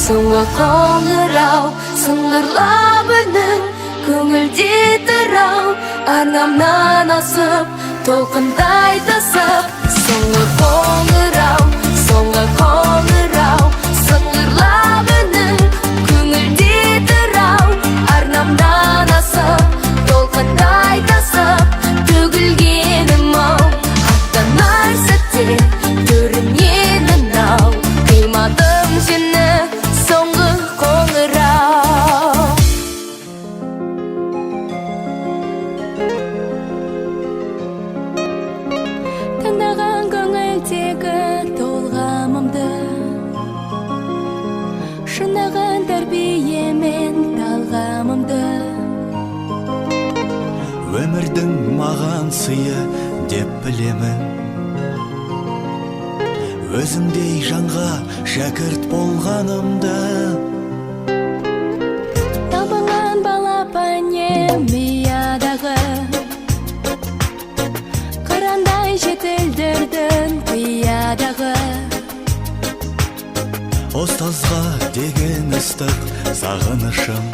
Соңғы қоңырау сыңғырлап үнің көңілдетір-ау, арнамнан асып толқындай тасып. Соңғы қоңырау сыңғырлап үнің көңілдетір-ау, арнамнан асып толқындай тасып. Төгілгенім-ау аттанар сәтте төрімнен анау, қимадым сені соңғы қоңырау. Тыңдаған көңілдегі толғамымды, шынаған тәрбиемен талғамымды. Өмірдің маған сыйы деп білемін, өзіңдей жанға шәкірт болғанымды. Табылған балапанем миядағы, қырандай жетілдірдің қиядағы. Ұстазға деген ыстық сағынышым,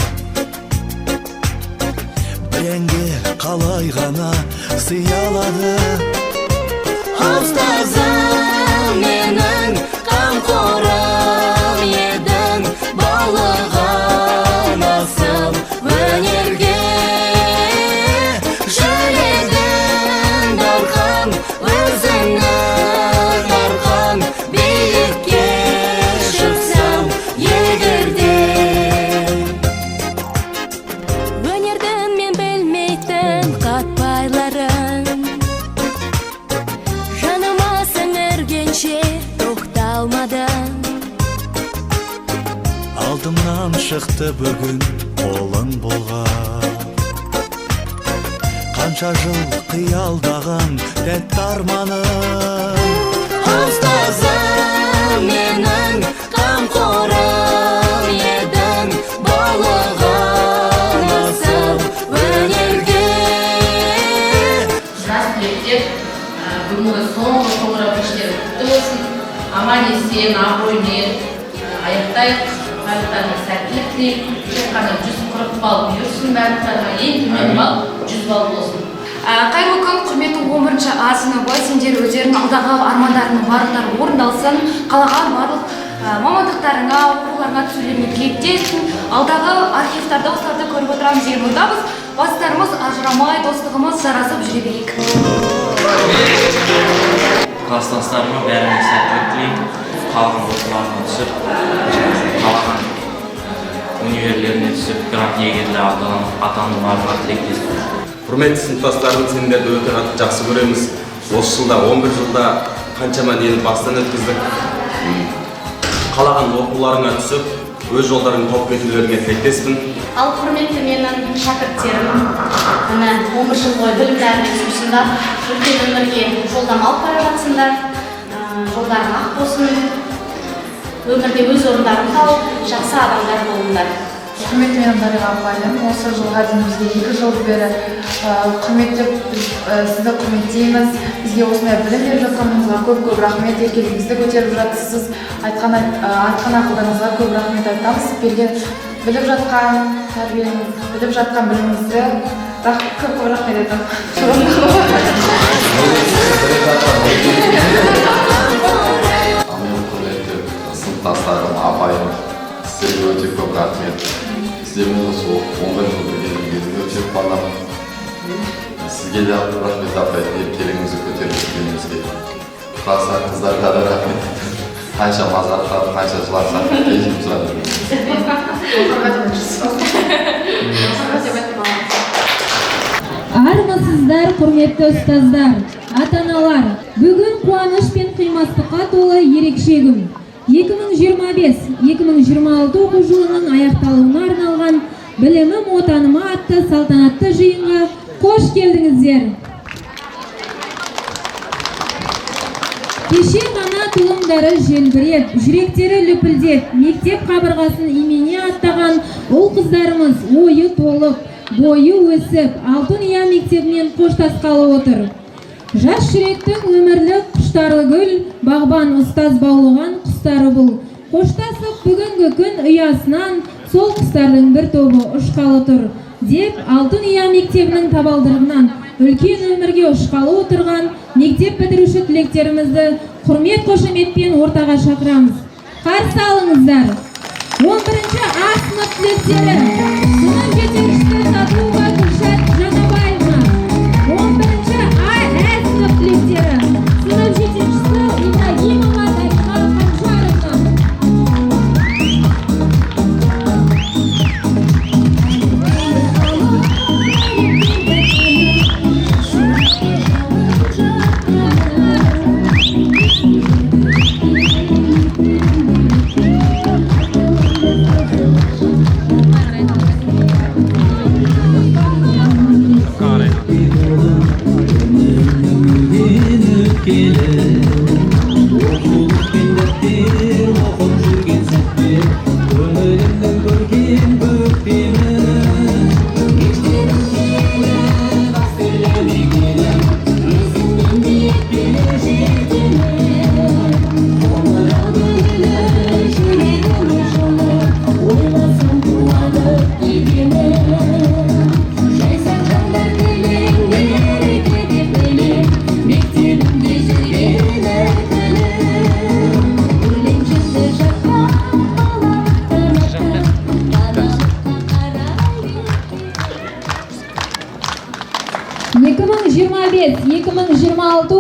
біренге қалай ғана сыялады. Ұстазым менің қамқорым едің, баулыған асыл өнерге. Жүрегім дархан, өзіңнің арқан, биікке шықсам егерде. Өнердің мен білмейтін қатпайларын, жаныма сіңіргенше тоқталмадым. Алдымнан шықты бүгін қолың болған, қанша жыл қиялдаған тәтті арманым. Ұстазым менің қамқорым едің, баулыған асыл өнерге. Жас түлектер, бүгінгі соңғы қоңырау кештері құтты болсын. Аман-есен, абыроймен аяқтайық. Барлықтарына сәттілік тілеймін. Тек қана 140 балл бұйырсын, барлықтарға ең төмен балл 100 балл болсын. Қайырлы күн, құрметті 11-ші А сыныбы, сендер өздерінің алдағы армандарының барлықтары орындалсын, қалаған барлық мамандықтарыңа, оқуларыңа түсулеріңе тілектеспін. Алдағы архивтарда осыларды көріп отырамыз деген ойдамыз. Бастарымыз ажырамай, достығымыз жарасып жүре берейік. Класстастарыма бәріне сәттілік тілеймін. Қалған оқуларына түсіп, қалаған универлеріне түсіп, грант иегерлері атануларына тілектеспін. Құрметті сыныптастарым, сендерді өте қатты жақсы көреміз. Осы жылда 11 жылда қаншама нені бастан өткіздік. Қалаған оқуларыңа түсіп, өз жолдарың тауып кетулеріңе тілектеспін. Ал құрметті менің шәкірттерім, 11 жыл бойы білімдеріне сусындар, үлкен өмірге жолдама алып бара жатсыңдар. Жолдарың ақ болсын, өмірде өз орындарын тауып, жақсы адамдар болыңдар. Құрметті менің Дариға апайым, осы жылға дейін бізге 2 жыл бері құрметтеп, сізді құрметтейміз. Бізге осындай білім беріп жатқаныңызға көп рахмет, еркелігіңізді көтеріп жатсыз. Айтқан ақылдарыңызға көп рахмет айтамыз. Біліп жатқан тәрбиеңіз, біліп жатқан біліміңізді көп рахмет айтамын. Сыныптастарым, апайым, сіздерге өте көп рахмет. Сіздермен осы 11 жыл біргелігіңізге өте қуанамын. Сізге де рахмет апай, еркелігіңізді көтеріп жүргеніңізге. Класса қыздарға да рахмет. Қанша мазақтап, қанша жыласақ, кешірім сұрап Армысыздар, құрметті ұстаздар, ата-аналар. Бүгін қуаныш пен қимастыққа толы ерекше күн. 2025-2026 оқу жылының аяқталуына арналған білімім отаныма атты салтанатты жиынға қош келдіңіздер. Кеше ғана тұлымдары желбіреп, жүректері лүпілдеп, мектеп қабырғасын имене аттаған ұл қыздарымыз ойы толып, бойы өсіп, алтын ұя мектебімен қоштасқалы отыр. Жас жүректің өмірлік құштарлы гүл, бағбан ұстаз баулыған құстары бұл. Қоштасып бүгінгі бүгінгі күн ұясынан сол құстардың бір тобы ұшқалы тұр деп Алтын Ұя мектебінің табалдырығынан үлкен өмірге ұшқалы отырған мектеп бітіруші түлектерімізді құрмет қошеметпен ортаға шақырамыз. Қарсы алыңыздар. 11-ші А сынып түлектері сынып жетекшісі Сатылова Гүлшат Жанабаева. 11-ші А сынып түлектері сынып жетекшісі Ибрагимова Дариға Қанжаровна.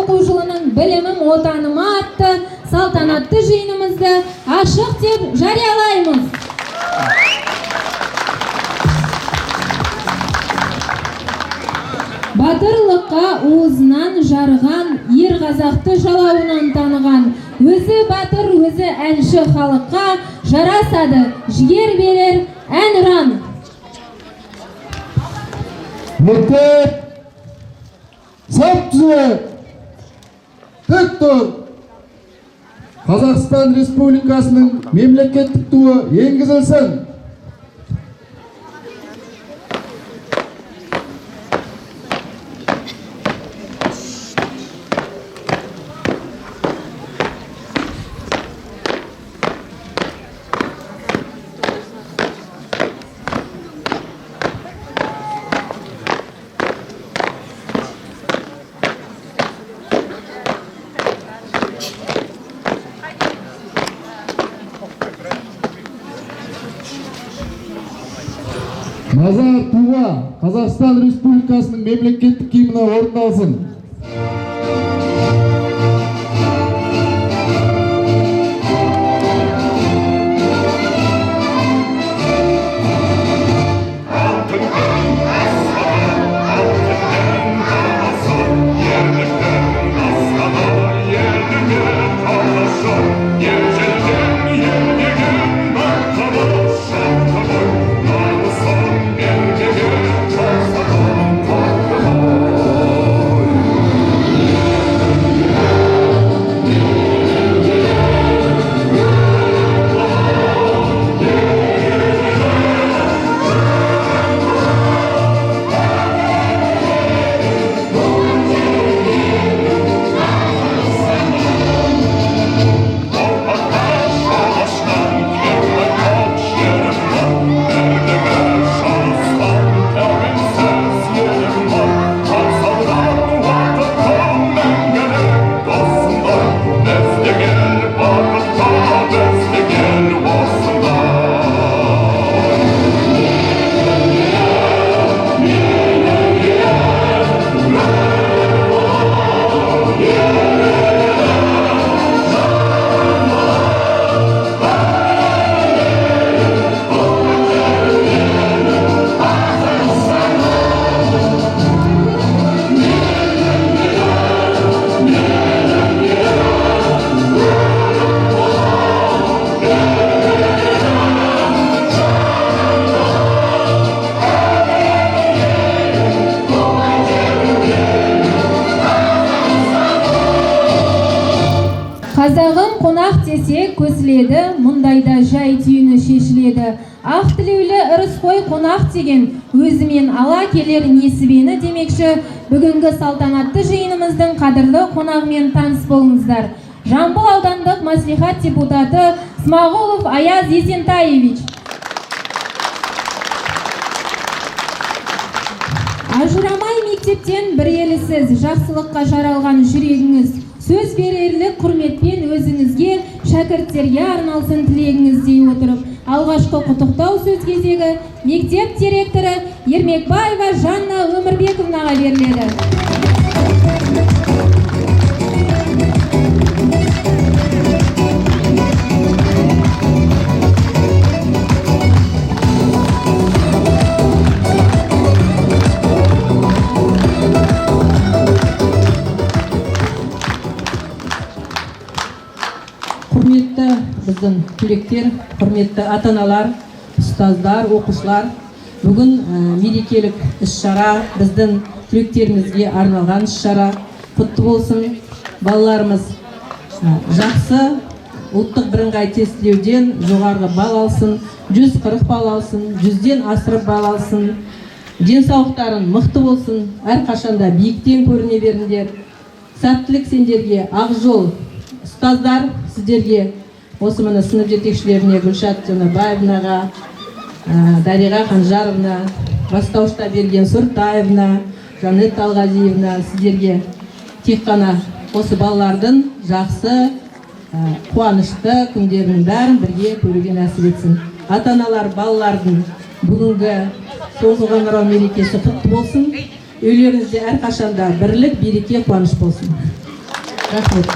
оқу жылының білімім отаныма атты салтанатты жиынымызды ашық деп жариялаймыз. Батырлыққа уызынан жарған, ер қазақты жалауынан таныған, өзі батыр, өзі әнші халыққа жарасады, жігер берер әнұран. Мектеп сап түзе, тік тұр. Қазақстан Республикасының мемлекеттік туы енгізілсін. Назар туға Қазақстан Республикасының мемлекеттік гимні орындалсын. Қазағым қонақ десе көсіледі, мұндайда жай түйіні шешіледі. Ақ тілеулі ырысқой қонақ деген өзімен ала келер несібені демекші, бүгінгі салтанатты жиынымыздың қадірлі қонағымен таныс болыңыздар. Жамбыл аудандық мәслихат депутаты Смағұлов Аяз Есентаевич. Ажырамай мектептен бір елісіз, жақсылыққа жаралған жүрегіңіз, сөз берерлік құрметпен өзіңізге, шәкірттерге арналсын тілегіңіз дей отырып, алғашқы құттықтау сөз кезегі мектеп директоры Ермекбаева Жанна Өмірбековнаға беріледі. Құрметті біздің түлектер, құрметті ата-аналар, ұстаздар, оқушылар, бүгін мерекелік іс-шара, біздің түлектерімізге арналған іс-шара құтты болсын. Балаларымыз жақсы ұлттық бірыңғай тестілеуден жоғарғы балл алсын, 140 балл алсын, 100-ден асырып балл алсын, денсаулықтарын мықты болсын, әрқашанда биіктен көріне беріңдер. Сәттілік сендерге, ақ жол. Ұстаздар, сіздерге осы мына сынып жетекшілеріне Гүлшат Жанабаевнаға, Дариға Қанжаровна, бастауышта берген Сұртаевна, Жанет Алғазиевна, сіздерге тек қана осы балалардың жақсы, қуанышты күндерінің бәрін бірге көруге нәсіп етсін. Ата-аналар балалардың бүгінгі соңғы қоңырау мерекесі құтты болсын. Үйлеріңізде әрқашанда бірлік, береке, қуаныш болсын. Рахмет.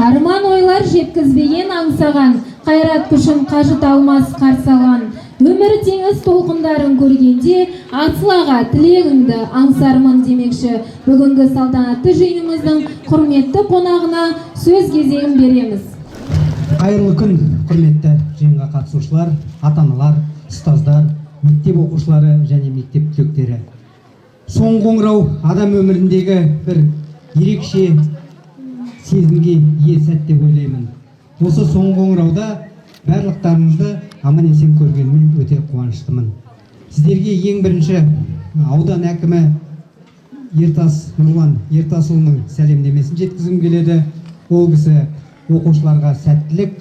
Арман ойлар жеткізбеген аңсаған, қайрат күшін қажыта алмас қарсы алған. Өмір теңіз толқындарын көргенде, Асылаға тілегіңді аңсармын демекші. Бүгінгі салтанатты жиынымыздың құрметті қонағына сөз кезегін береміз. Қайырлы күн, құрметті жиынға қатысушылар, ата-аналар, ұстаздар, мектеп оқушылары және мектеп түлектері. Соңғы қоңырау адам өміріндегі бір ерекше сезімге ие сәт деп ойлаймын. Осы соңғы қоңырауда барлықтарыңызды аман есен көргеніме өте қуаныштымын. Сіздерге ең бірінші аудан әкімі Нұрлан Ертасұлының сәлемдемесін жеткізгім келеді. Ол кісі оқушыларға сәттілік,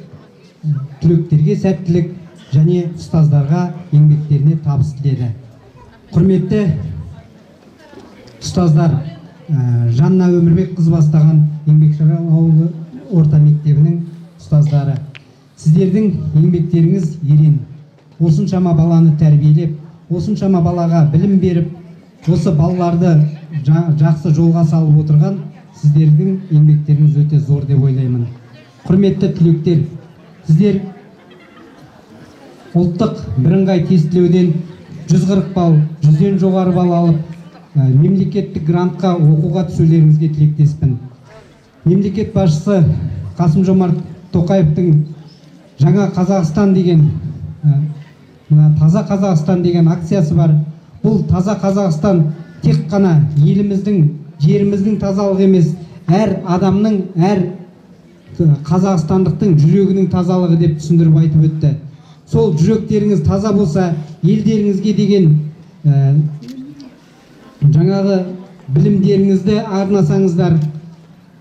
түлектерге сәттілік және ұстаздарға еңбектеріне табыс тіледі. Құрметті ұстаздар, Жанна Өмірбек қыз бастаған Еңбекшіқазақ ауылы орта мектебінің ұстаздары, сіздердің еңбектеріңіз ерен. Осыншама баланы тәрбиелеп, осыншама балаға білім беріп, осы балаларды жақсы жолға салып отырған сіздердің еңбектеріңіз өте зор деп ойлаймын. Құрметті түлектер, сіздер ұлттық бірыңғай тестілеуден 140 балл, 100-ден жоғары балл алып, мемлекеттік грантқа оқуға түсулеріңізге тілектеспін. Мемлекет басшысы Қасым-Жомарт Тоқаевтың жаңа Қазақстан деген, таза Қазақстан деген акциясы бар. Бұл таза Қазақстан тек қана еліміздің, жеріміздің тазалығы емес, әр адамның, әр қазақстандықтың жүрегінің тазалығы деп түсіндіріп айтып өтті. Сол жүректеріңіз таза болса, елдеріңізге деген жаңағы білімдеріңізді арнасаңыздар,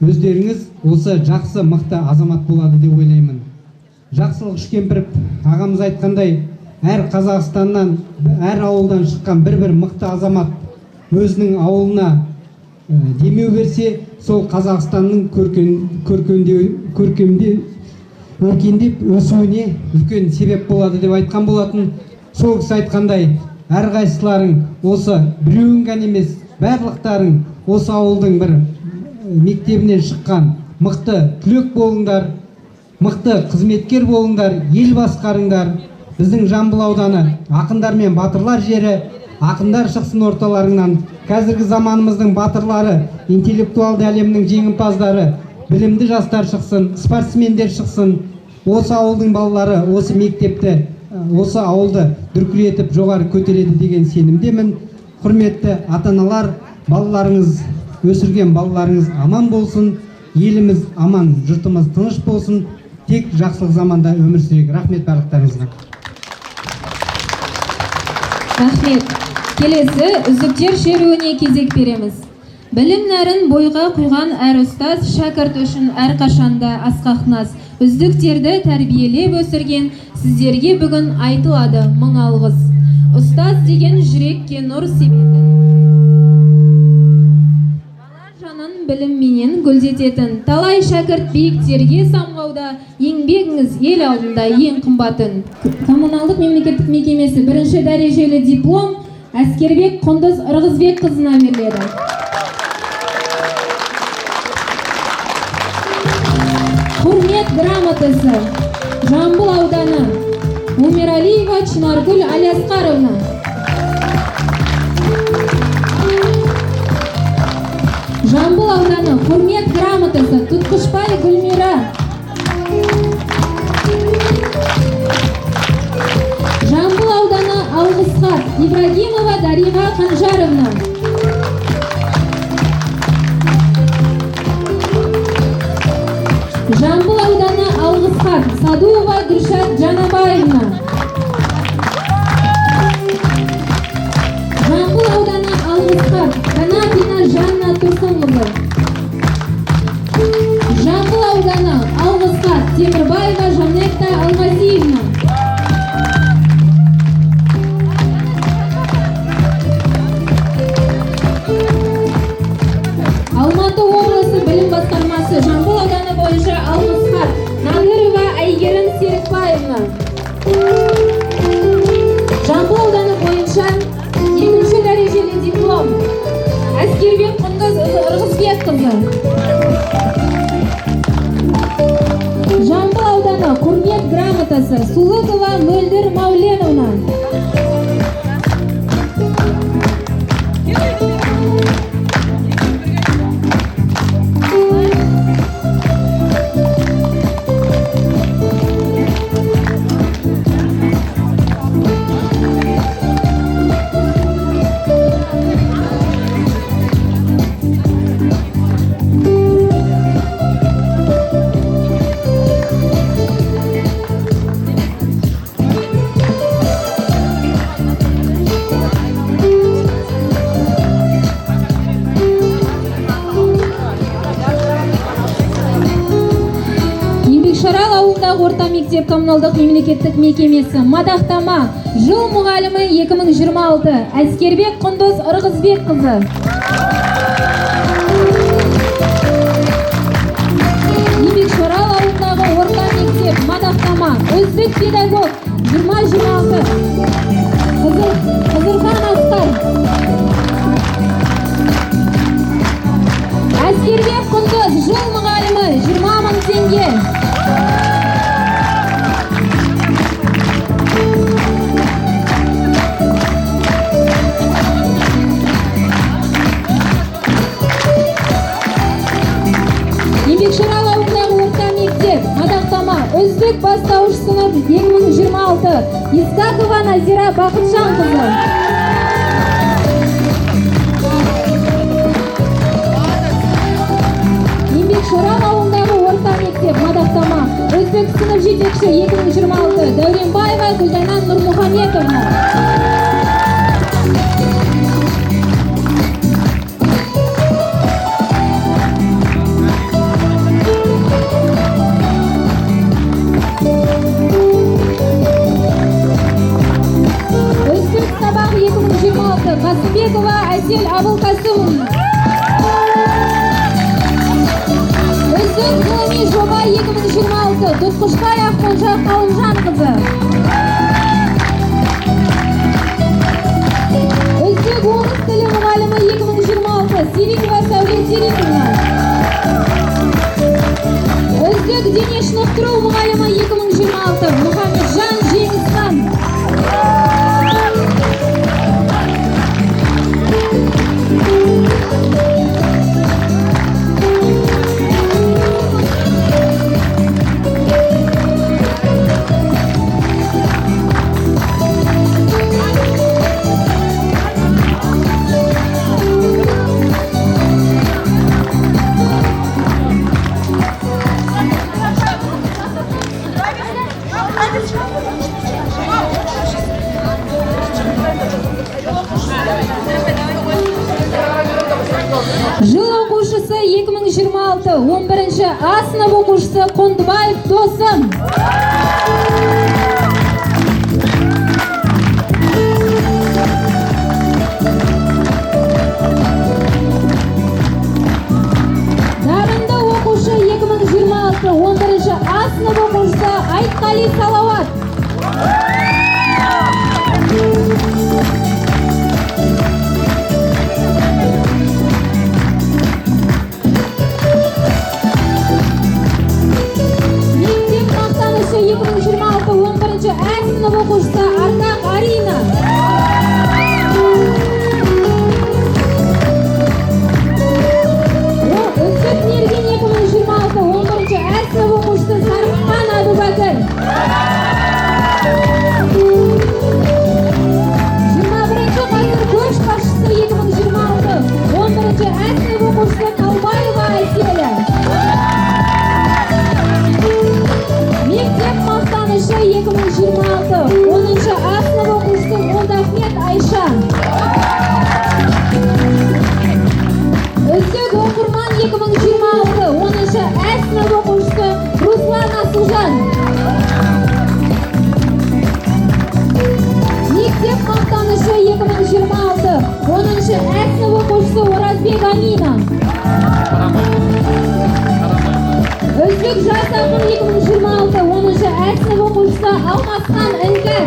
өздеріңіз осы жақсы, мықты азамат болады деп ойлаймын. Жақсылық Үшкемпіров ағамыз айтқандай, әр Қазақстаннан, әр ауылдан шыққан бір мықты азамат өзінің ауылына демеу берсе, сол Қазақстанның өркендеп өсуіне үлкен себеп болады деп айтқан болатын. Сол кісі айтқандай, әрқайсыларың осы біреуің ғана емес, барлықтарың осы ауылдың бір мектебінен шыққан мықты түлек болыңдар, мықты қызметкер болыңдар, ел басқарыңдар. Біздің Жамбыл ауданы ақындар мен батырлар жері, ақындар шықсын орталарыңнан. Қазіргі заманымыздың батырлары, интеллектуалды әлемнің жеңімпаздары, білімді жастар шықсын, спортсмендер шықсын. Осы ауылдың балалары осы мектепті, осы ауылды дүркіретіп жоғары көтереді деген сенімдемін. Құрметті ата-аналар, балаларыңыз, өсірген балаларыңыз аман болсын. еліміз аман, жұртымыз тыныш болсын, тек жақсылық заманда өмір сүрейік. Рахмет барлықтарыңызға. Рахмет. Келесі үздіктер шеруіне кезек береміз. Білім нәрін бойға құйған әр ұстаз шәкірт үшін әрқашанда асқақ. Үздіктерді тәрбиелеп өсірген сіздерге бүгін айтылады мың алғыс. Ұстаз деген жүрекке нұр себетін, бала жанын білімменен гүлдететін, талай шәкірт биіктерге самғауда, еңбегіңіз ел алдында ең қымбатын. Коммуналдық мемлекеттік мекемесі бірінші дәрежелі диплом Әскербек Құндыз Ырғызбек қызына беріледі. Құрмет грамотасы Жамбыл ауданы Умералиева Чынаргүл Алиасқаровна. Жамбыл ауданы құрмет грамотасы Тұтқышбай Гүлмира. Жамбыл ауданы алғыс хат Ибрагимова Дариға Қанжаровна. Жамбыл ауданы алғыс хат Садуова Гүлшат Жанабаевна. Жамбыл ауданы алғыс хат Канапина Жанна Тұрсынқызы. Жамбыл ауданы алғыс хат Темірбаева Жанетта Алғазиевна. Алматы облысы білім басқармасы Жамбыл ауданы бойынша алғыс хат Надырова Әйгерім Серікбаевна. Жамбыл ауданы бойынша екінші дәрежелі диплом Әскербек Құндыз Ырғызбек қызы. Жамбыл ауданы құрмет грамотасы Сулыкова Мөлдір Мауленовна. Шарал ауылдағы орта мектеп коммуналдық мемлекеттік мекемесі мадақтама жыл мұғалімі 2026 Әскербек Құндыз Ырғызбек қызы. Шарал ауылдағы орта мектеп мадақтама үздік педагог 2026 Қызырхан Асқар. Әскербек Құндыз жыл мұғалімі 20 мың теңге. Шарал ауылдағы орта мектеп мадақтама үздік бастауыш сынып 2026 Искакова Назира Бақытжан қызы. Шарал ауылдағы орта мектеп мадақтама үздік сынып жетекші 2026 Дәуренбаева Гүлдана Нұрмұхаметовна. Қасымбекова Әсел Абылқасымовна. Үздік ғылыми жоба 2026 Тұтқышбай Аққожа Қалымжан қызы. Үздік орыс тілі мұғалімі 2026 Сиринова Сәуле Сиринова. Үздік дене шынықтыру мұғалімі 2026 Мұхамеджан Жеңісхан. Жыл оқушысы 2026 11-ші А сынып оқушысы Қондыбаев Досым. Дарынды оқушы 2026 11-ші А сынып оқушысы Айтқали Салауат. Мектеп мақтанышы 2026 11-ші А сынып оқушысы Ардақ Арина. Үздік мерген 2026 11-ші А сынып оқушысы Сарықхан Әбубәкір. 21-ші ғасыр көшбасшысы 2026 11-ші А сынып оқушысы Таубаева Әселя. Мектеп мақтанышы 2026 10-ші А сынып оқушысы Молдахмет Айша. Үздік оқырман 2026 10-ші А сынып оқушысы Руслан Асылжан. Мектеп мақтанышы 2026 10-ші А сынып оқушысы Оразбек Амина. Үздік жас ақын 2026 10-ші А сынып оқушысы Алмасхан Іңкәр.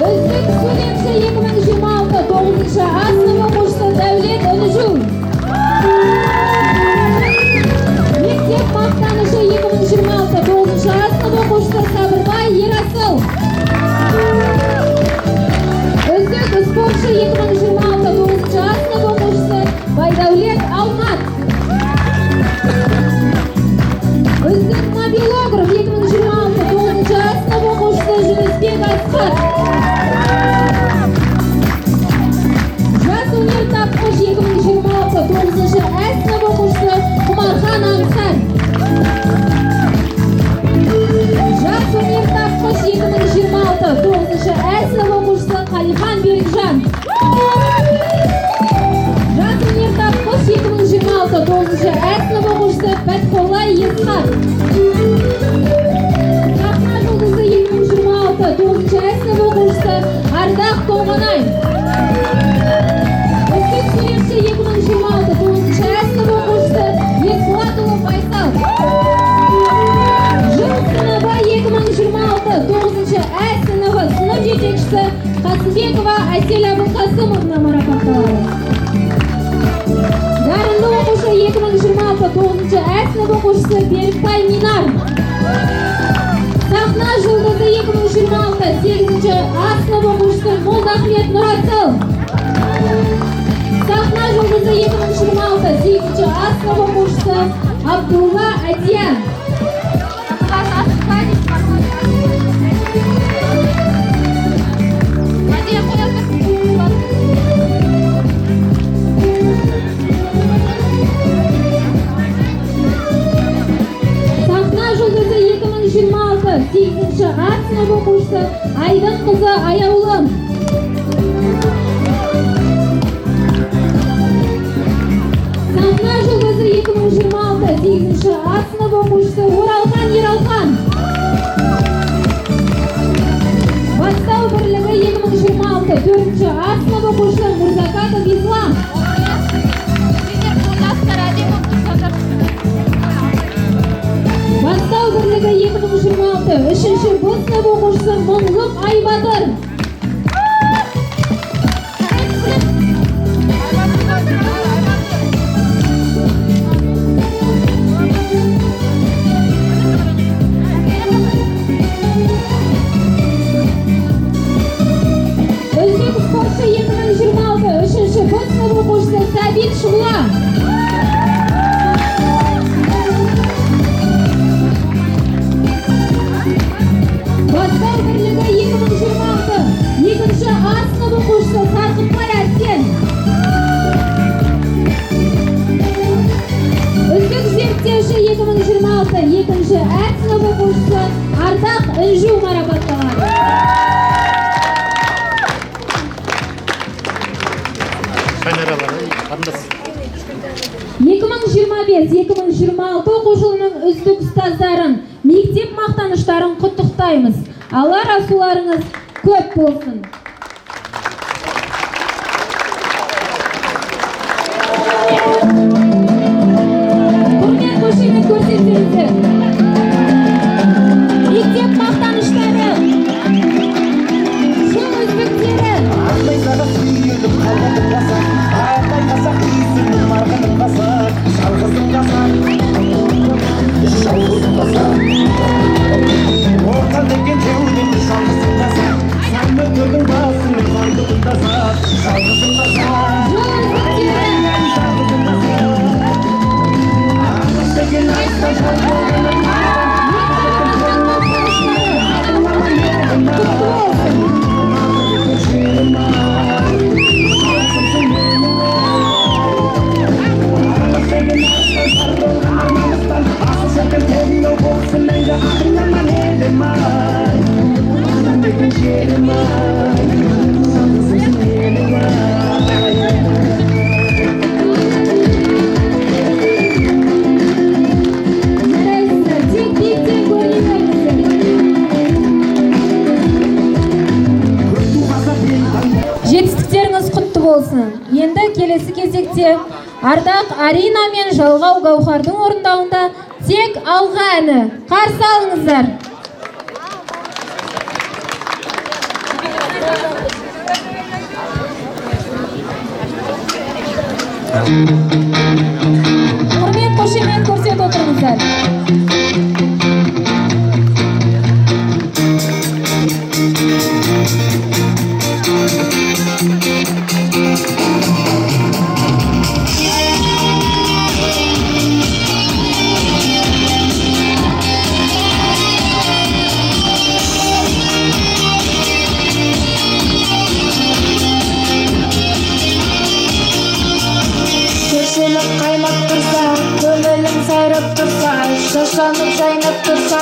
Үздік сөйлемші 2026 9-ші А сынып оқушысы Дәулет Үнжу. Мектеп мақтанышы 2026 9-ші А сынып оқушысы Сабырбай Ерасыл. Үздік спортшы 2026 9-ші А сынып оқушысы Байдәулет Алмат. Үздік мобилограф 2026 9-ші А сынып оқушысы Жүнісбек Асқат. Жас өнертапқыш 2026 9-ші А сынып оқушысы Құмархан Аңсар. Жас өнертапқыш 2026 9-ші А сынып оқушысы Қалихан Берікжан. Жас өнертапқыш 2026 9-ші А сынып оқушысы Бәтқолла Есхат. Сахна жұлдызы 2026 9-ші А сынып оқушысы Ардақ Тоғанай. Үздік сөйлемші 2026 9-ші А сынып оқушысы Есболатұлы Байсал. Жыл сыныбы 2026 9-ші А сыныбы сынып жетекшісі Қасымбекова Әсел Әбілқасымовна марапатталады. Дарынды оқушы 2026 9-ші А сынып оқушысы Берікбай Минар. Сахна жұлдызы 2026 8-ші А сынып оқушысы Молдахмет Нұрасыл. Сахна жұлдызы 2026 8-ші А сынып оқушысы Абдулла Әдиян. Сахна жұлдызы 2026 8-ші А сынып оқушысы Айдын қызы Аяулым. Сахна жұлдызы 2026 8-ші А сынып оқушысы Оралхан Ералхан. Бастау бірлігі 2026 4-ші А сынып оқушысы Мұрзакатов Ислам. Бастау бірлігі 2026 3-ші Б сынып оқушысы Мұңлық Айбатыр. Үздік спортшы 2026 3-ші Б сынып оқушысы Сәбит Шұғла. Бастау бірлігі 2026 сыныпты 2-ші Ә сынып оқушысы Ардақ Інжу марапатталады. 2025-2026 оқу жылының үздік ұстаздарын, мектеп мақтаныштарын құттықтаймыз. Алла расуларыңыз көп болсын. Құрмет қошемет көрсетіңіздер. Мектеп мақтаныштары, жыл үздіктері. Жетістіктеріңіз құтты болсын. Енді келесі кезекте Ардақ Арина мен Жалғау Гаухардың орындауында тек алға әні. Қарсы алыңыздар. Құрмет қошемет көрсетіп отырыңыздар. Көшеліп қайнап тұрса, көңілім сайрап тұрса, шашанып жайнап тұрса,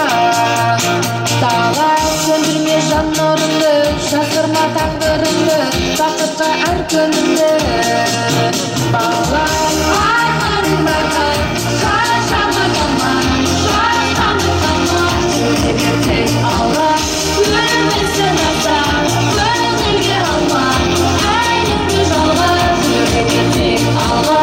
дала сөндірме жан нұрыңды, жасырма тағдырыңды, бақытқа әр күніңді. Балам, арманым бар, шашама қалма, шашқанды қалма, жүрегі тек алға, өмір сынаса, көңілге алма, әлемді жалға, жүрегі тек алға.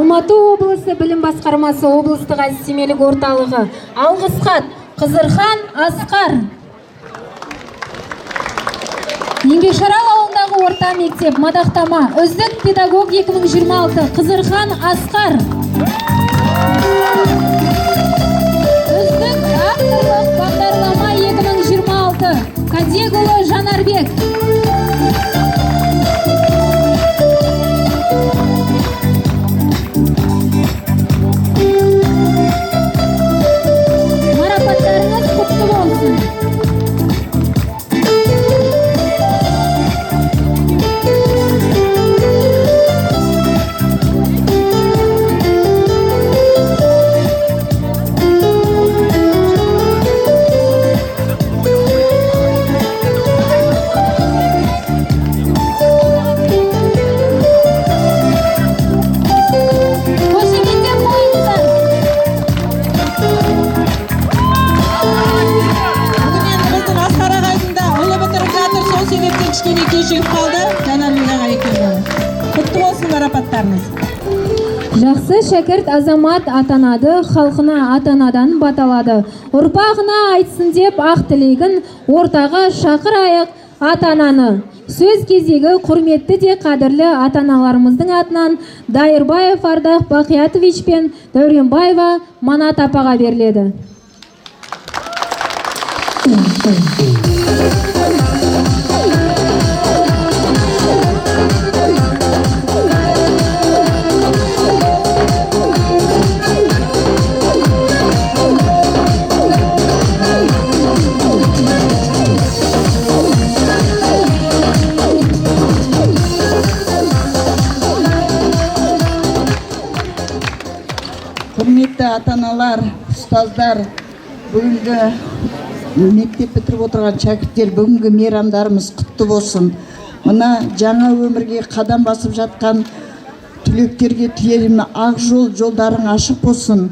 Алматы облысы білім басқармасы облыстық әдістемелік орталығы. Алғыс хат Қызырхан Асқар. Еңбекшарал ауылындағы орта мектеп мадақтама. Үздік педагог 2026 Қызырхан Асқар. Үздік авторлық бағдарлама 2026 Кадегұлы Жанарбек. Марапаттарыңыз құтты болсын. Жақсы шәкірт азамат атанады, халқына атанадан баталады. Ұрпағына айтсын деп ақ тілегін, ортаға шақырайық атананы. Сөз кезегі құрметті де қадірлі атаналарымыздың атынан Дайырбаев Ардақ Бақиятович пен Дәуренбаева Манат апаға беріледі. Құрметті ата-аналар, ұстаздар, бүгінгі мектеп бітіріп отырған шәкірттер, бүгінгі мейрамдарымыз құтты болсын. Мына жаңа өмірге қадам басып жатқан түлектерге тілерімді ақ жолдарың ашық болсын.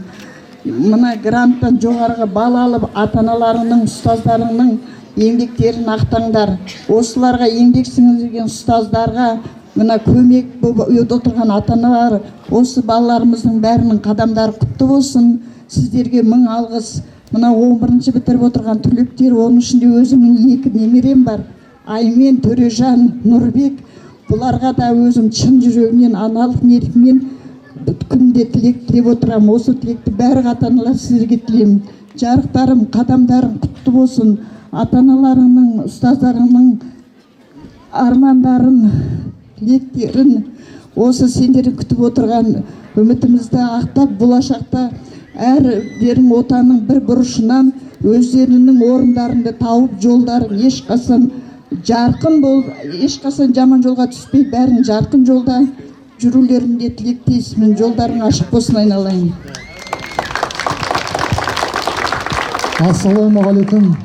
Мына гранттан жоғарғы бал алып, ата-аналарының, ұстаздарының еңбектерін ақтаңдар. Осыларға еңбек сіңірген ұстаздарға, мына көмек болып отырған ата-аналар, осы балаларымыздың бәрінің қадамдары құтты болсын. Сіздерге мың алғыс. Мына 11-ші бітіріп отырған түлектер, оның ішінде өзімнің 2 немерем бар. Аймен, Төрежан, Нұрбек. Бұларға да өзім шын жүрегімнен, аналық ниетіммен күнде тілек тілеп отырамын. Осы тілекті бәрі ата-аналар сіздерге тілеймін. Жарықтарым, қадамдарым құтты болсын. Ата-аналарының, ұстаздарының армандарын, тілектерін, осы сендерді күтіп отырған үмітімізді ақтап, болашақта әрдерің отанның бір бұрышынан өздерінің орындарында тауып, жолдарын ешқашан жарқын болып, ешқашан жаман жолға түспей, бәрін жарқын жолда жүрулерінде тілектейсімін. Жолдарың ашық болсын, айналайын. Ассалаумағалейкум.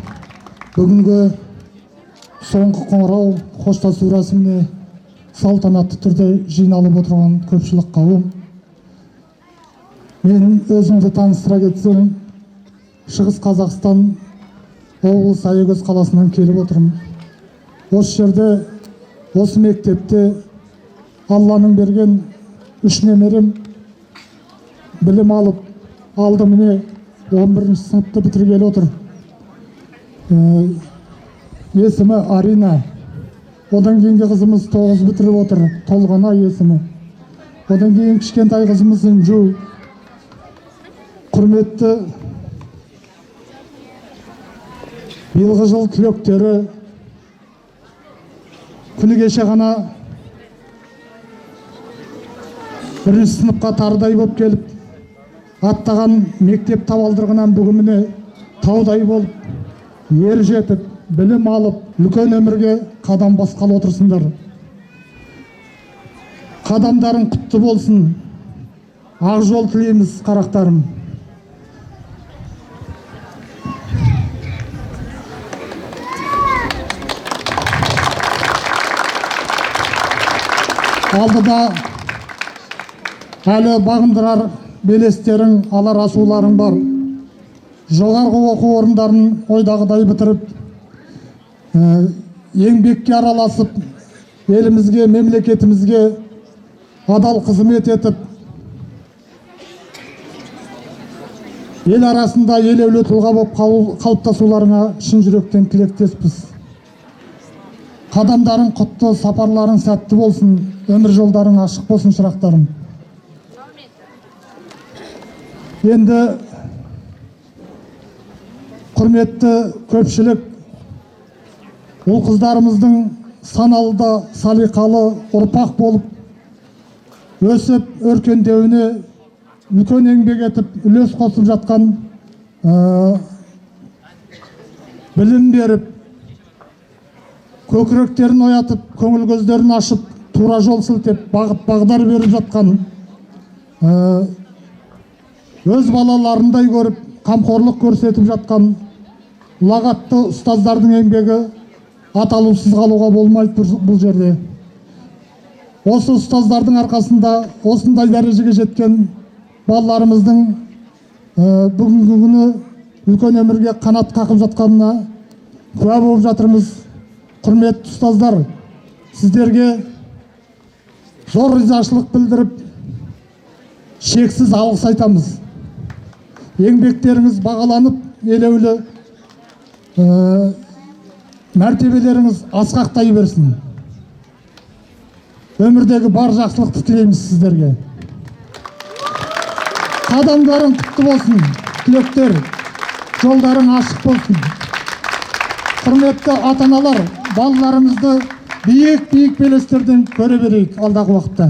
Бүгінгі соңғы қоңырау қоштасу рәсіміне салтанатты түрде жиналып отырған көпшілік қауым. Мен өзімді таныстыра кетсем, Шығыс Қазақстан облысы Аягөз қаласынан келіп отырмын. Осы жерде, осы мектепте Алланың берген 3 немерем білім алып, алды міне 11-ші сыныпты бітіргелі отыр. Есімі Арина. Одан кейінгі қызымыз 9 бітіріп отыр, Толғана есімі. Одан кейін кішкентай қызымыз Инжу. Құрметті биылғы жыл түлектері, күні кеше ғана 1-ші сыныпқа тарыдай болып келіп, аттаған мектеп табалдырығынан бүгініне таудай болып, ер жетіп, білім алып, үлкен өмірге қадам басқалы отырсыңдар. Қадамдарың құтты болсын. Ақ жол тілейміз, қарақтарым. Алдыда әлі бағындырар белестерің, алар асуларың бар. Жоғарғы оқу орындарын ойдағыдай бітіріп, еңбекке араласып, елімізге, мемлекетімізге адал қызмет етіп, ел арасында елеулі тұлға болып қалыптасуларыңа шын жүректен тілектеспіз. Қадамдарың құтты, сапарларың сәтті болсын, өмір жолдарың ашық болсын шырақтарым. Енді құрметті көпшілік, ол қыздарымыздың саналды, салиқалы ұрпақ болып өсіп, өркендеуіне үлкен еңбек етіп, үлес қосып жатқан, білім беріп, көкіректерін оятып, көңіл көздерін ашып, тура жол сілтеп, бағыт бағдар беріп жатқан, өз балаларындай көріп, қамқорлық көрсетіп жатқан ұлағатты ұстаздардың еңбегі аталусыз қалуға болмайды бұл жерде. Осы ұстаздардың арқасында осындай дәрежеге жеткен балаларымыздың бүгінгі күні үлкен өмірге қанат қақып жатқанына куә болып жатырмыз. Құрметті ұстаздар, сіздерге зор ризашылық білдіріп, шексіз алғыс айтамыз. Еңбектеріңіз бағаланып, елеулі мәртебелеріңіз асқақтай берсін. Өмірдегі бар жақсылықты тілейміз сіздерге. Қадамдарың құтты болсын, түлектер, жолдарың ашық болсын. Құрметті ата-аналар, балаларымызды биік белестерден көре берейік алдағы уақытта.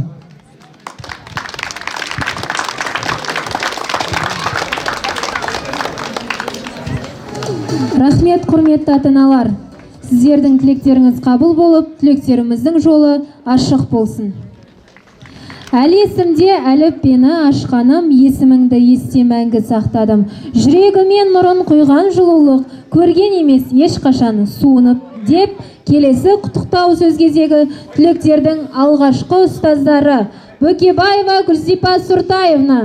Рахмет, құрметті ата-аналар. Сіздердің тілектеріңіз қабыл болып, түлектеріміздің жолы ашық болсын. Әлі есімде әліппені ашқаным, есіміңді есте мәңгі сақтадым. Жүрегімен нұрын құйған жылулық, көрген емес ешқашан суынып деп, келесі құттықтау сөз кезегі түлектердің алғашқы ұстаздары Бөкебаева Гүлзипа Суртаевна,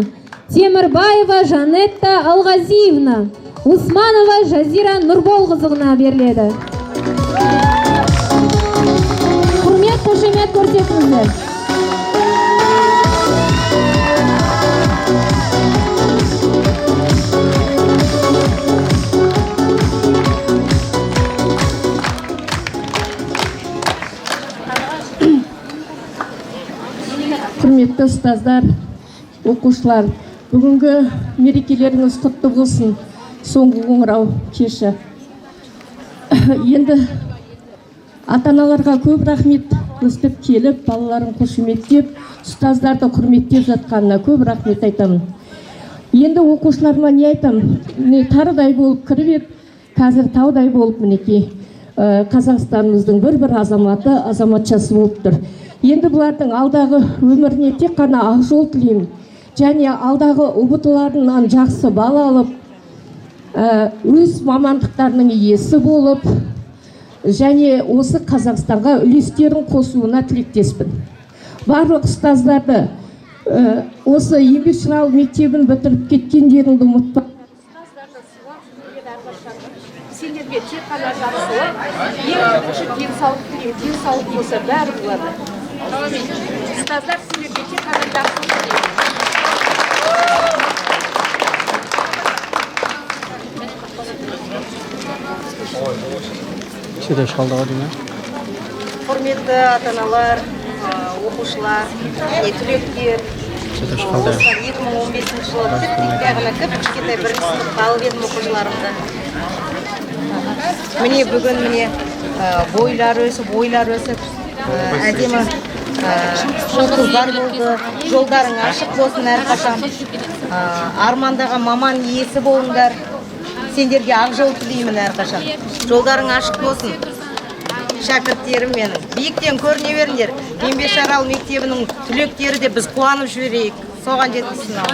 Темірбаева Жанетта Алғазиевна, Усманова Жазира Нұрболқызына беріледі. Құрмет, қошемет көрсетіңіздер. Құрметті ұстаздар, оқушылар, бүгінгі мерекелеріңіз құтты болсын. Соңғы қоңырау кеші. Енді ата-аналарға көп рахмет өстіп келіп, балаларын қошеметтеп, ұстаздарды құрметтеп жатқанына көп рахмет айтамын. Енді оқушыларыма не айтам? Тарыдай болып кіріп еп, қазір таудай болып мінекей Қазақстанымыздың бір азаматы, азаматшасы болып тұр. Енді бұлардың алдағы өміріне тек қана ақ жол тілеймін. Және алдағы ұбытыларынан жақсы бал алып, өз мамандықтарының иесі болып, және осы Қазақстанға үлестерін қосуына тілектеспін. Барлық ұстаздарды осы еңбекшілер мектебін бітіріп кеткендеріңді ұмытпа. Сендерге тек қана жақсылық, ең бірінші денсаулық тілеймін. Денсаулық болса бәрі болады. Ұстаздар сендерге тек қана жақсылық тілеймін. Құрметті ата-аналар, оқушылар, түлектер, 2015 жылы ғана кішкентай бірінші сыныпқа алып едім оқушыларымды. Міне бүгін бойлар өсіп, әдемі қыздар болды, жолдарың ашық болсын әрқашан. Армандаған маман иесі болыңдар. Сендерге ақ жол тілеймін әрқашан. Жолдарың ашық болсын. Шәкірттерім менің. Биіктен көріне беріңдер. Еңбекшарал мектебінің түлектері де біз қуанып жіберейік. Соған жеткізсін ал.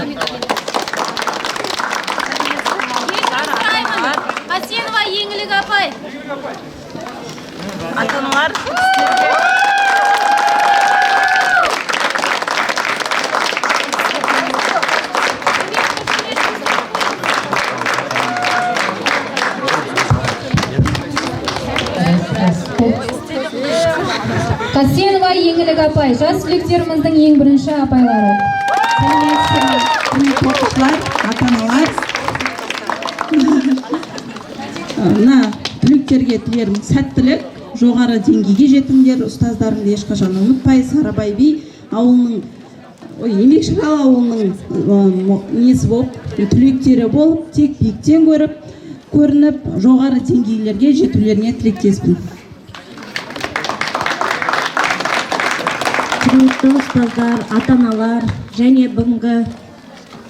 Қасенова Еңлік апай. Ата-аналар, Қасенова Еңлік апай, жас түлектеріміздің ең бірінші апайлары. Құрметті оқушылар, ата-аналар, Мына түлектерге тілерім сәттілік, жоғары деңгейге жетіңдер, ұстаздарыңды ешқашан ұмытпай, Сарыбай би ауылының, Еңбекшіқала ауылының несі болып, түлектері болып, тек биіктен көрініп, жоғары деңгейлерге жетулеріне тілектеспін. Құрметті ұстаздар, ата-аналар және бүгінгі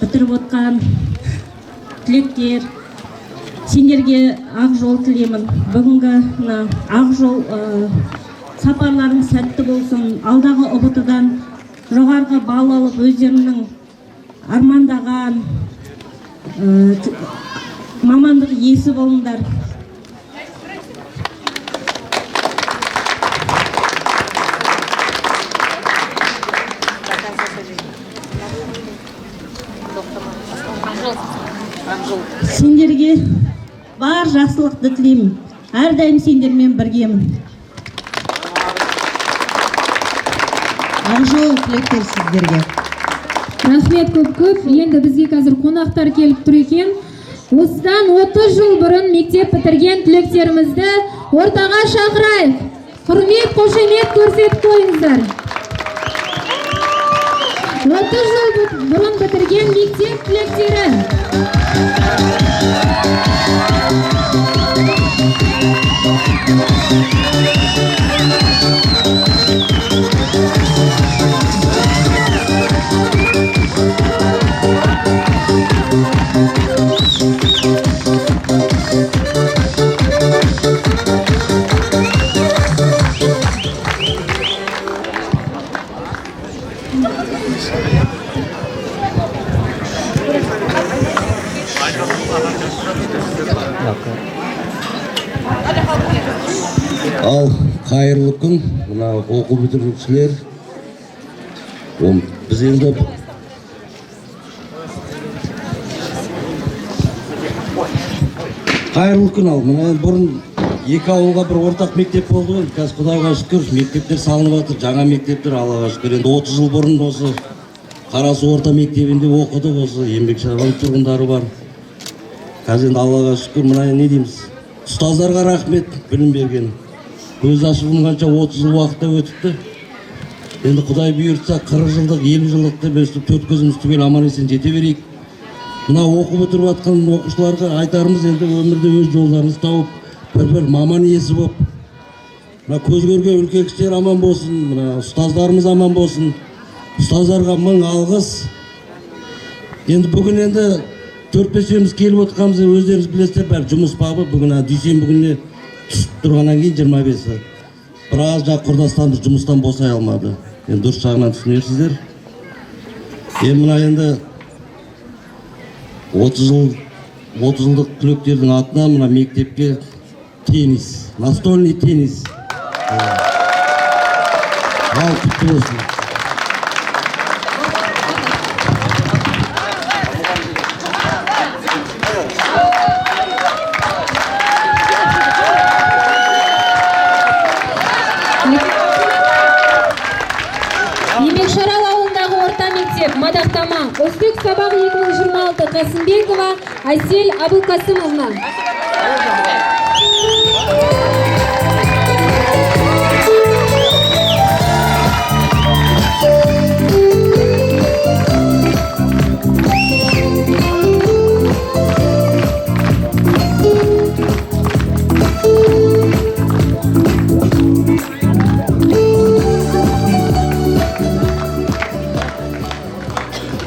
бітіріп отқан түлектер, сендерге ақ жол тілеймін. Бүгінгі ақ жол сапарларың сәтті болсын. Алдағы ұбт-дан жоғарғы балл алып, өздерінің армандаған мамандық иесі болыңдар. Сендерге бар жақсылықты тілеймін. Әрдайым сендермен біргемін. Ақ жол тілектер сіздерге. Рахмет көп. Енді бізге қазір қонақтар келіп тұр екен. Осыдан 30 жыл бұрын мектеп бітірген түлектерімізді ортаға шақырайық. Құрмет, қошемет көрсетіп қойыңыздар. 30 жыл бұрын бітірген мектеп түлектері. Ал қайырлы күн, мына оқу бітірушілер. Біз енді қайырлы күн. Ал мына бұрын екі ауылға бір ортақ мектеп болды ғой. Қазір Құдайға шүкір мектептер салынып жатыр, жаңа мектептер, Аллаға шүкір. Енді 30 жыл бұрын осы Қарасу орта мектебінде оқыды, осы Еңбекшіқала тұрғындары бар. Қазір енді Аллаға шүкір, мына не дейміз? Ұстаздарға рахмет, білім берген. Көз ашып жұмғанша 30 жыл уақытта өтіпті. Енді Құдай бұйыртса 40 жылдық, 50 жылдықты біз төрт көзіміз түгел аман есен жете берейік. Мына оқып өтіріп жатқан оқушыларға айтарымыз, енді өмірде өз жолдарыңыз тауып, бір маман иесі болып, мына көз көрген үлкен кісілер аман болсын, мына ұстаздарымыз аман болсын. Ұстаздарға мың алғыс. Енді бүгін енді 4-5-еміз келіп отқанымыз, өздеріңіз білесіздер, бәрі жұмыс бабы. Бүгін дүйсенбі күніне түсіп тұрғаннан кейін 25-і. Біраз құрдастарымыз жұмыстан босай алмады. Енді дұрыс жағынан түсінерсіздер. Мына енді 30 жылдық түлектердің атынан мына мектепке теннис, настольный теннис. Ал құтты болсын. Еңбекшіқала ауылындағы орта мектеп мадақтама үздік сабақ 2026 Қасымбекова Айсель Абылқасымовна.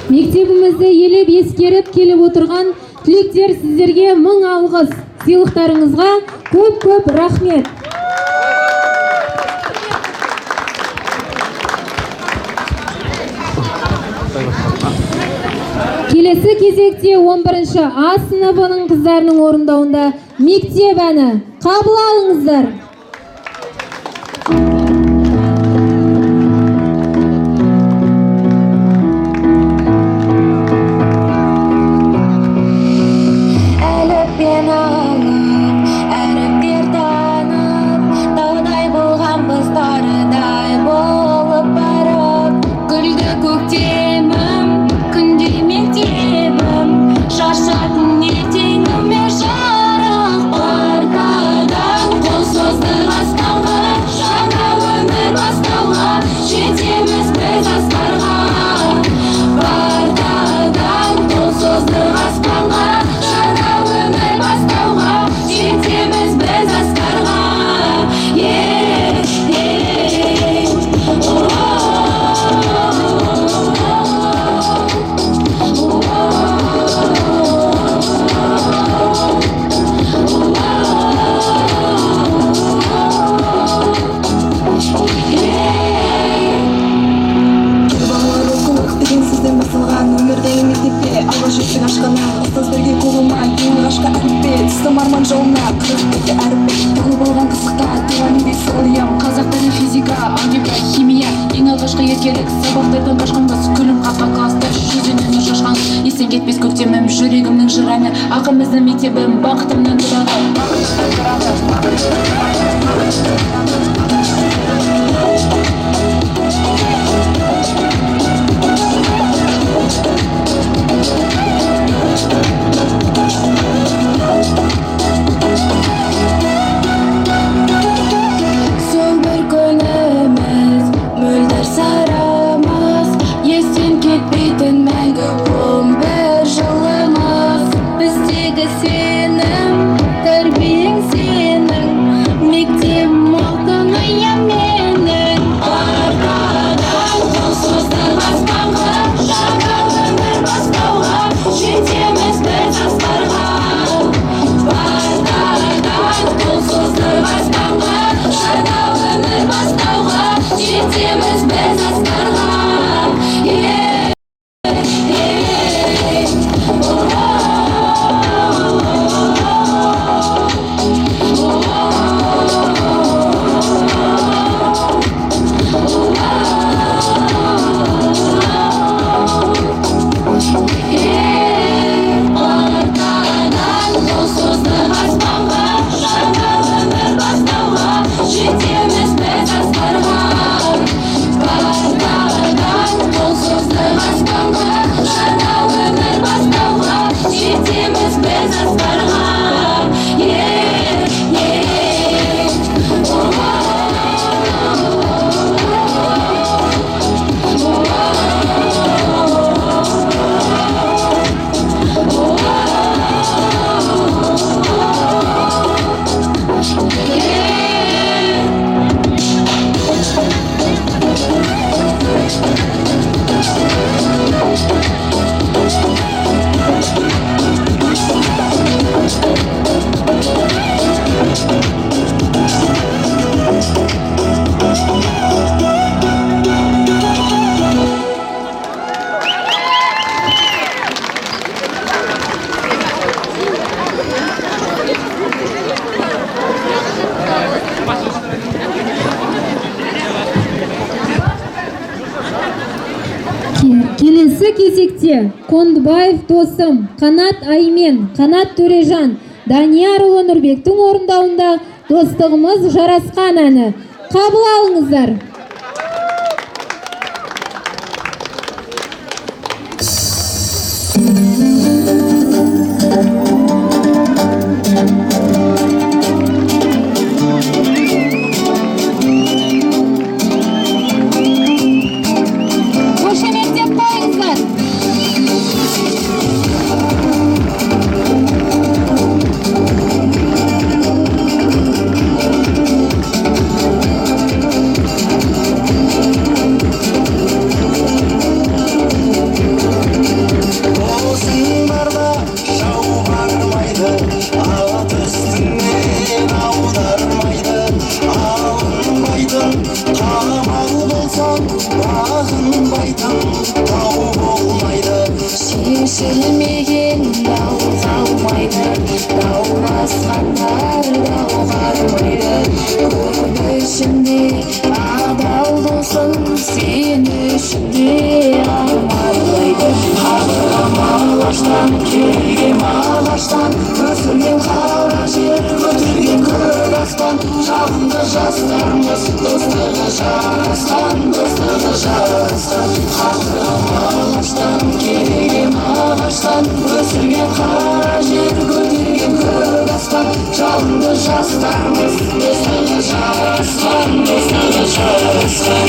Мектебімізді елеп ескеріп келіп отырған түлектер, сіздерге мың алғыс. Сыйлықтарыңызға көп рахмет. Келесі кезекте 11-ші А сыныбының қыздарының орындауында мектеп әні. Қабыл алыңыздар. Шашатын ертеңіме алғашқы еркелік сабақтардан қашқанбыз күлім қаққан класста жүзінен шашқан естен кетпес көктемім жүрегімнің жыраны ақымыздың мектебім бақытымның Келесі кезекте Қондыбаев Досым, Қанат Аймен, Қанат Төрежан, Даниярұлы Нұрбектің орындауында достығымыз жарасқан әні. Қабыл алыңыздар. Шешілмеген дау қалмайды, дауласқандар дауғармайды. Көп ішінде адал досың сен ішінде армарлайды. Қабырғам алаштан, келгем ағаштан, өсірген қара жер, көтерген көк аспан. Жалынды жастарымыз достығы жарасқан, достығы жарасқан. Қабырғам алаштан, келгем ағаштан, өсірген қара жер, көтерген көк аспан. Жалынды жастарымыз достығы жарасқан, достығы жарасқан.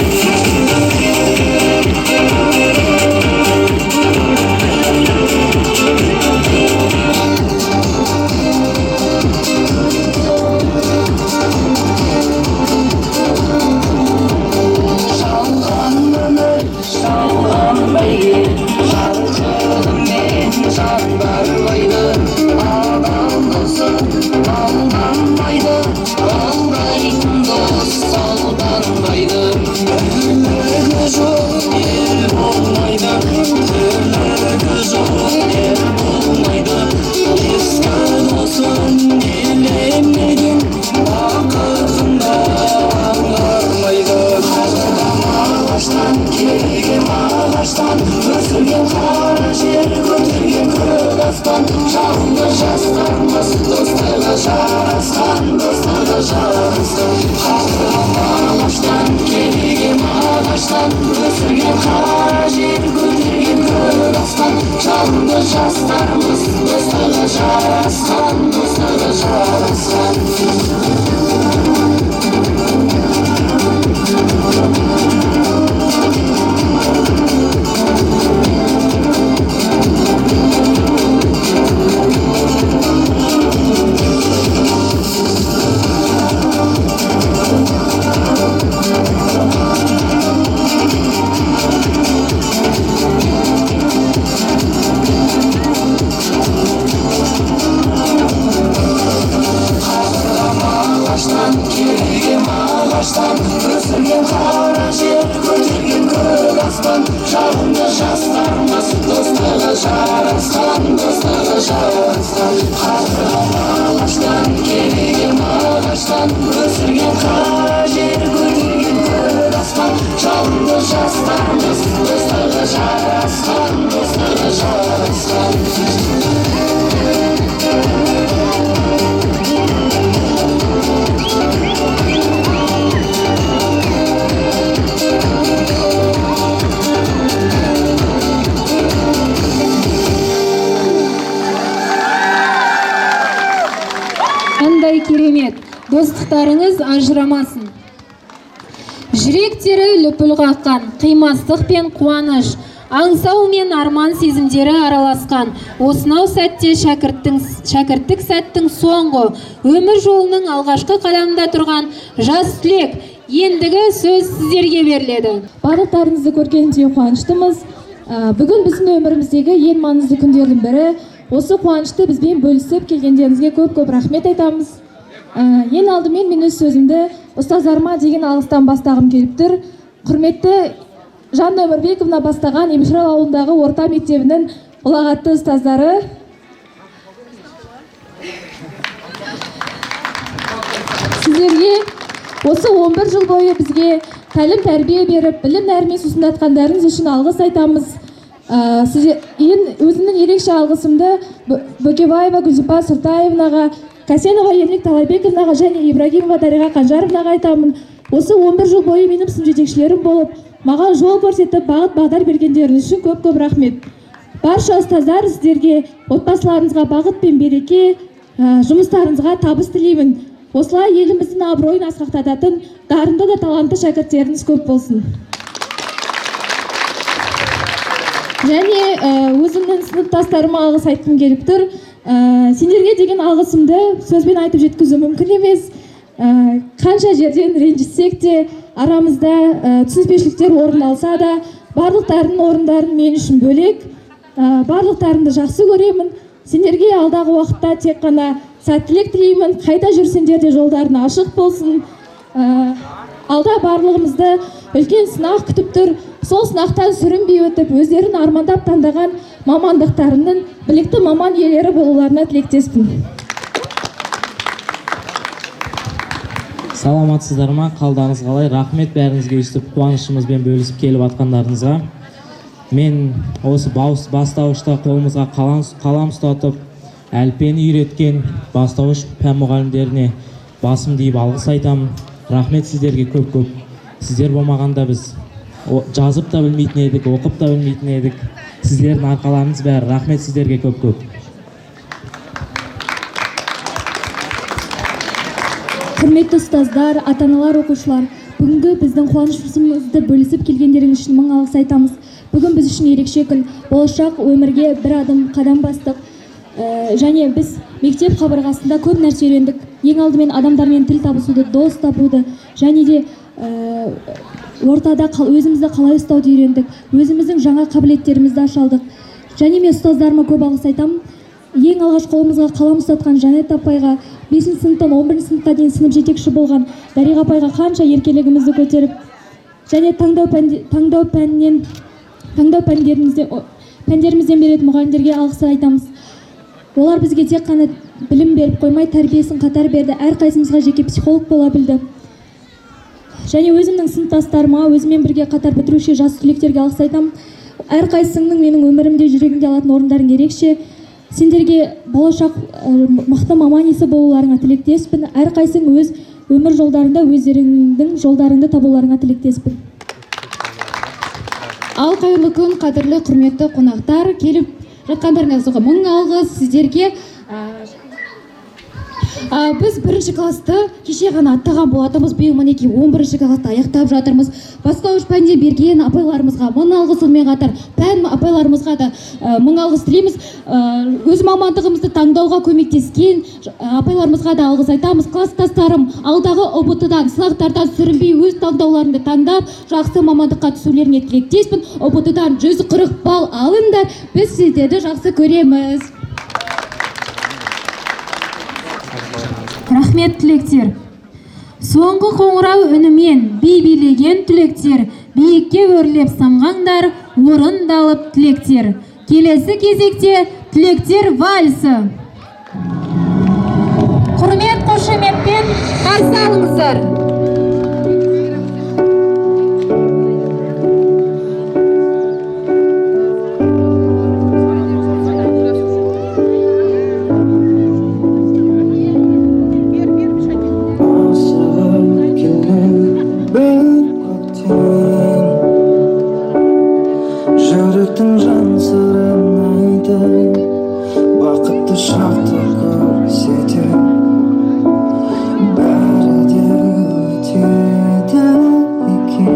Baqırtında ağlarmaydı. Ağlarmaydı. ағаштан өсірген қара жер көтерген көк аспан жалынды жастарымыз достығы жарасқан достығы жарасқан өсірген қара жер көтерген көк аспан жалынды жастарымыз достығы жарасқан достығы жарасқан қадірлі ағаштан кереген ағаштан өсірген қара жер көтерген көк аспан жалынды жастарымыз достығы жарасқан достығы жарасқан Қандай керемет, достықтарыңыз ажырамасын. Жүректері лүпіл қаққан, қимастық пен қуаныш, аңсау мен арман сезімдері араласқан. Осынау сәтте шәкірттік сәттің соңғы, өмір жолының алғашқы қадамында тұрған жас түлек. Ендігі сөз сіздерге беріледі. Барлықтарыңызды көргенде қуаныштымыз. Бүгін біздің өміріміздегі ең маңызды күндердің бірі. Осы қуанышты бізбен бөлісіп келгендеріңізге көп-көп рахмет айтамыз. Ең алдымен мен өз сөзімді ұстаздарыма деген алғыстан бастағым келіп тұр. Құрметті Жанна Өмірбековна бастаған Емшірал ауылындағы орта мектебінің ұлағатты ұстаздары, сіздерге осы 11 жыл бойы бізге тәлім тәрбие беріп, білім нәрімен сусындатқандарыңыз үшін алғыс айтамыз. Өзімнің ерекше алғысымды Бөкебаева Гүлзипа Сұртаевнаға, Касенова Ерлік Талайбековнаға және Ибрагимова Дариға Қанжаровнаға айтамын. Осы 11 жыл бойы менің сынып жетекшілерім болып, маған жол көрсетіп, бағыт-бағдар бергендеріңіз үшін көп-көп рахмет. Барша ұстаздар, сіздерге отбасыларыңызға бағыт пен береке, жұмыстарыңызға табыс тілеймін. Осылай еліміздің абыройын асқақтататын дарынды да талантты шәкірттеріңіз көп болсын. Және өзімнің сыныптастарыма алғыс айтқым келіп тұр. Сендерге деген алғысымды сөзбен айтып жеткізу мүмкін емес. Қанша жерден ренжітсек те, арамызда түсініспеушіліктер орын алса да, барлықтарының орындарын мен үшін бөлек. Барлықтарыңды жақсы көремін. Сендерге алдағы уақытта тек қана сәттілік тілеймін. Қайда жүрсеңдер де жолдарың ашық болсын. Алда барлығымызды үлкен сынақ күтіп тұр. Сол сынақтан сүрінбей өтіп, өздерін армандап таңдаған мамандықтарының білікті маман иелері болуларына тілектеспін. Саламатсыздар ма? Қалдарыңыз қалай? Рахмет бәріңізге өстіп қуанышымызбен бөлісіп келіп атқандарыңызға. Мен осы бастауышта қолымызға қалам ұстатып, әліппені үйреткен бастауыш пән мұғалімдеріне басым дейіп алғыс айтамын. Рахмет сіздерге көп-көп. Сіздер болмағанда біз жазып та білмейтін едік, оқып та білмейтін едік. Сіздердің арқаларыңыз бәрі. Рахмет сіздерге көп-көп. Құрметті ұстаздар, ата-аналар, оқушылар, бүгінгі біздің қуанышымызды бөлісіп келгендеріңіз үшін мың алғыс айтамыз. Бүгін біз үшін ерекше күн. Болашақ өмірге бір адым қадам бастық. Және біз мектеп қабырғасында көп нәрсе үйрендік. Ең алдымен адамдармен тіл табысуды, дос табуды, және де ортада өзімізді қалай ұстауды үйрендік. Өзіміздің жаңа қабілеттерімізді ашалдық. Және мен ұстаздарыма көп алғыс айтамын. Ең алғаш қолымызға қалам ұстатқан Жанет апайға, 5 сыныптан 11 сыныпқа дейін сынып жетекші болған Дариға апайға қанша еркелігімізді көтеріп, және таңдау пәндерімізден беретін мұғалімдерге алғыс айтамыз. Олар бізге тек қана білім беріп қоймай, тәрбиесін қатар берді. Әрқайсымызға жеке психолог бола білді. Және өзімнің сыныптастарыма, өзімен бірге қатар бітіруші жас түлектерге алғыс айтамын. Әрқайсыңның менің өмірімде, жүрегімде алатын орындарың ерекше. Сендерге болашақ мықты маман иесі болуларыңа тілектеспін. Әрқайсың өз өмір жолдарында өздеріңнің жолдарыңды табуларыңа тілектеспін. Ал қайырлы күн, қадірлі құрметті қонақтар, келіп жатқандарыңызға мың алғыс сіздерге. Біз бірінші класты кеше ғана аттаған болатынбыз, биыл мінекей 11-ші класты аяқтап жатырмыз. Бастауыш пәнде берген апайларымызға мың алғыс, сонымен қатар пән апайларымызға да мың алғыс тілейміз. Өз мамандығымызды таңдауға көмектескен апайларымызға да алғыс айтамыз. Класстастарым алдағы ұбт-дан, сынақтардан сүрінбей өз таңдауларында таңдап, жақсы мамандыққа түсулеріне тілектеспін. ұбт-дан 140 балл алыңдар, біз сіздерді жақсы көреміз. Рахмет түлектер. Соңғы қоңырау үнімен би билеген түлектер, биікке өрлеп самғаңдар, орындалып түлектер. Келесі кезекте түлектер вальсы. Құрмет қошеметпен қарсы алыңыздар. Жүректің жан сырын айтып, бақытты шақты көрсете, бәрі де өтеді екен.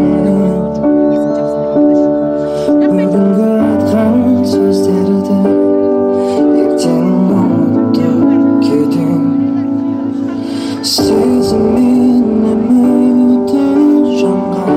Бүгінгі айтқан сөздерді ертең ұмытып кетем. Сезіммен үміті жанған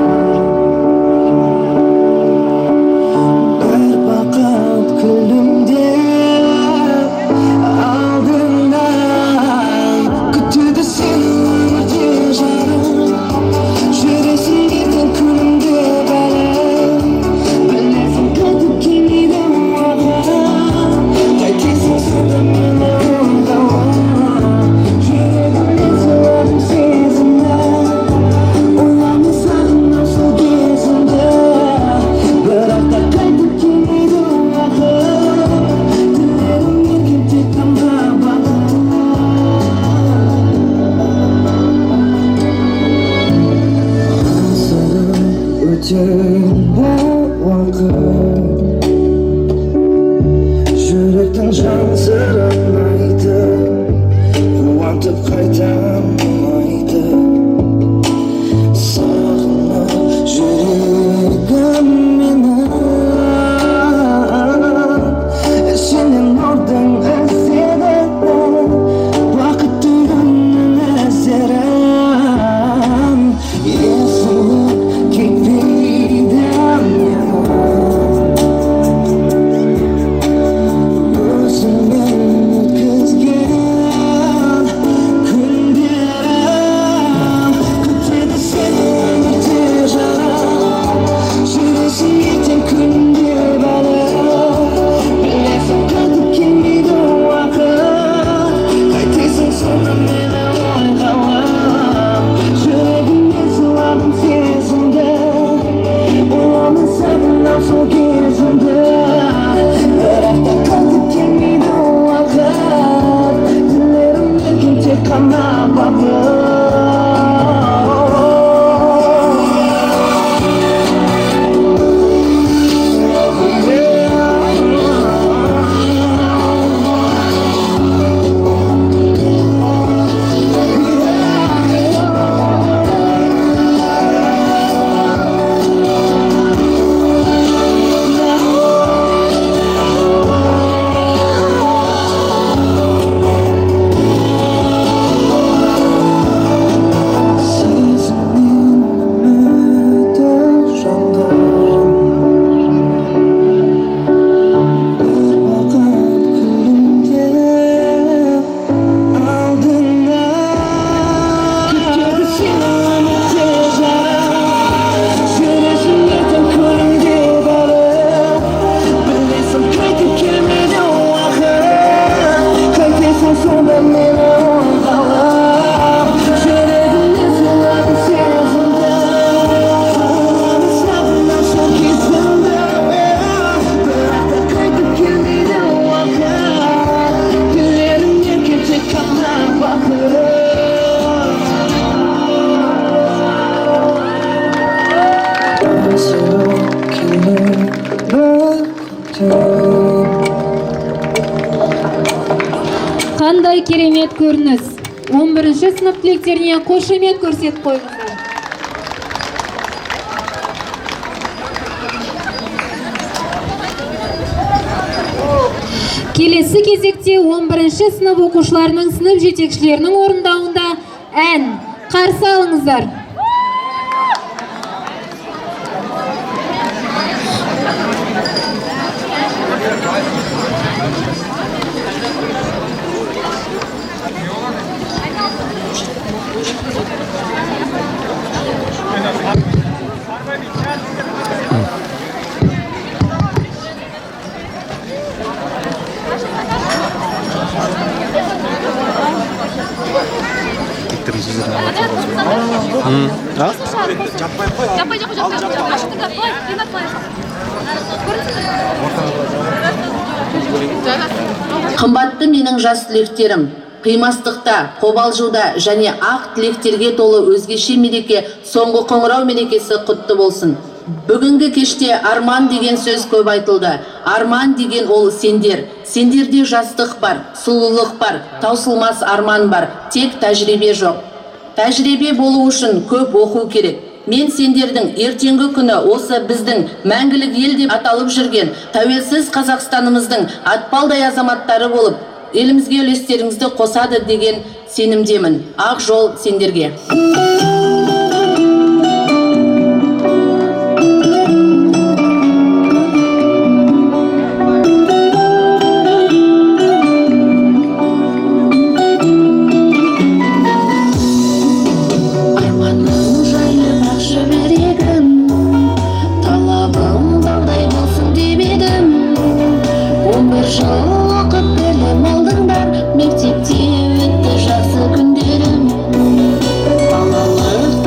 жүректің жан сырын айтып, қуантып қайтамайды. Сағынып жүрегім мені, сенен ордың іздеді, бақытты күннің әсерін есіңнен кетпейді менің. Өзіңмен керемет көрініс. 11-ші сынып түлектеріне қошемет көрсетіп қойыңыздар. Келесі кезекте 11-ші сынып оқушыларының сынып жетекшілерінің орындауында ән қарсы алыңыздар. Қымбатты менің жас түлектерім, қимастықта, қобалжуда және ақ тілектерге толы өзгеше мереке соңғы қоңырау мерекесі құтты болсын. Бүгінгі кеште арман деген сөз көп айтылды. Арман деген ол сендер. Сендерде жастық бар, сұлулық бар, таусылмас арман бар, тек тәжірибе жоқ. Тәжірибе болу үшін көп оқу керек. Мен сендердің ертеңгі күні осы біздің мәңгілік ел деп аталып жүрген тәуелсіз Қазақстанымыздың атпалдай азаматтары болып, елімізге үлестеріңізді қосады деген сенімдемін. Ақ жол сендерге. Мектепте өтті жақсы күндерім, балалық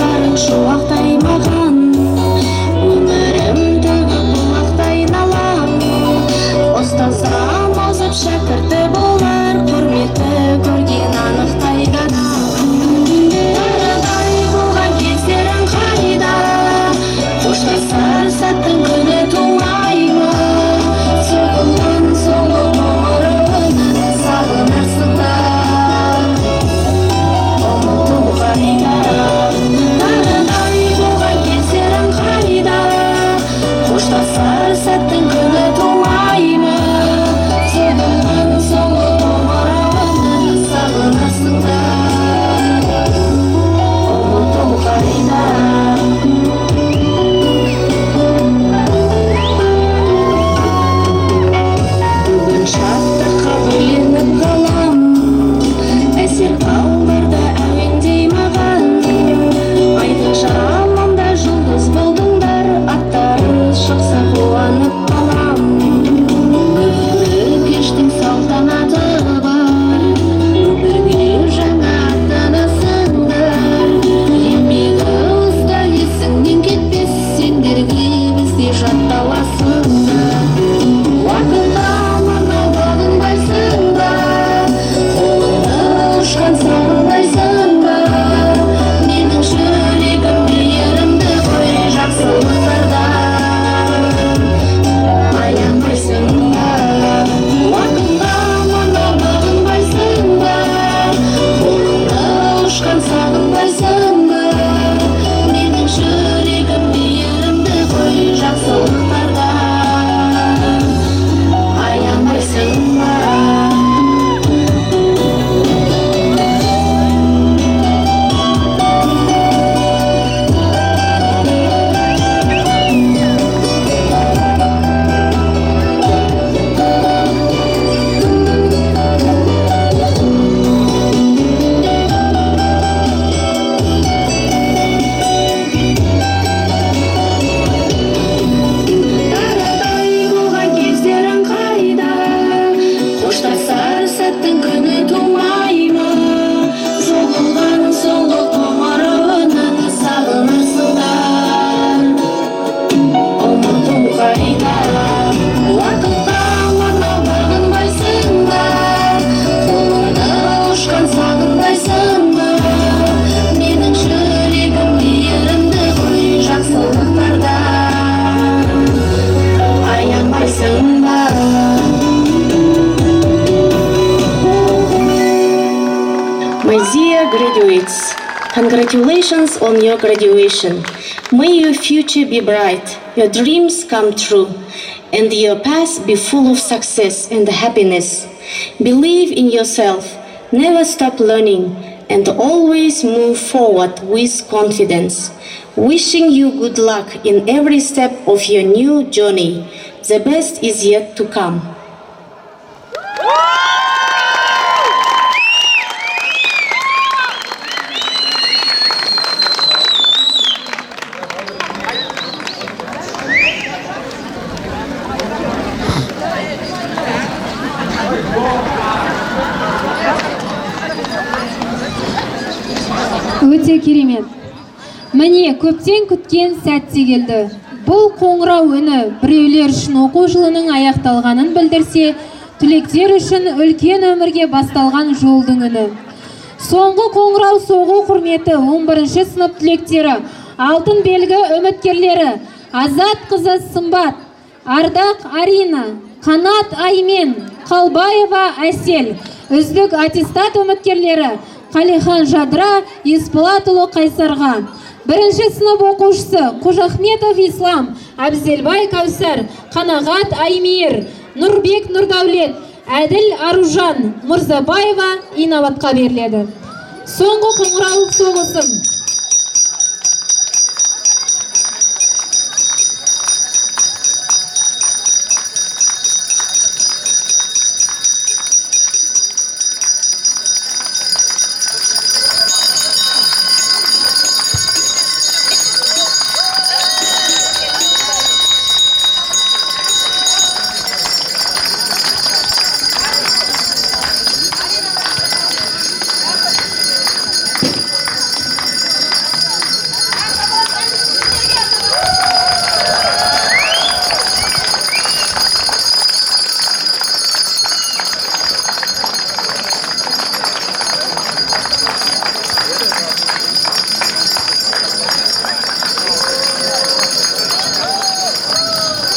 graduates. Congratulations on your graduation. May your future be bright, your dreams come true, and your past be full of success and happiness. Believe in yourself, never stop learning, and always move forward with confidence. Wishing you good luck in every step of your new journey. The best is yet to come. Өте керемет. Міне, көптен күткен сәтте келді. Бұл қоңырау үні біреулер үшін оқу жылының аяқталғанын білдірсе, түлектер үшін үлкен өмірге басталған жолдың үні. Соңғы қоңырау соғу құрметі 11-ші сынып түлектері, алтын белгі үміткерлері Азат қызы Сымбат, Ардақ Арина, Қанат Аймен, Қалбаева Әсел, үздік аттестат үміткерлері Қалихан Жадыра, Есболатұлы Қайсарға, бірінші сынып оқушысы Қожахметов Ислам, Әбзелбай Кәусар, Қанағат Аймир, Нұрбек Нұрдаулет, Әділ Аружан, Мұрзабаева инабатқа беріледі. Соңғы қоңырау соғылсын.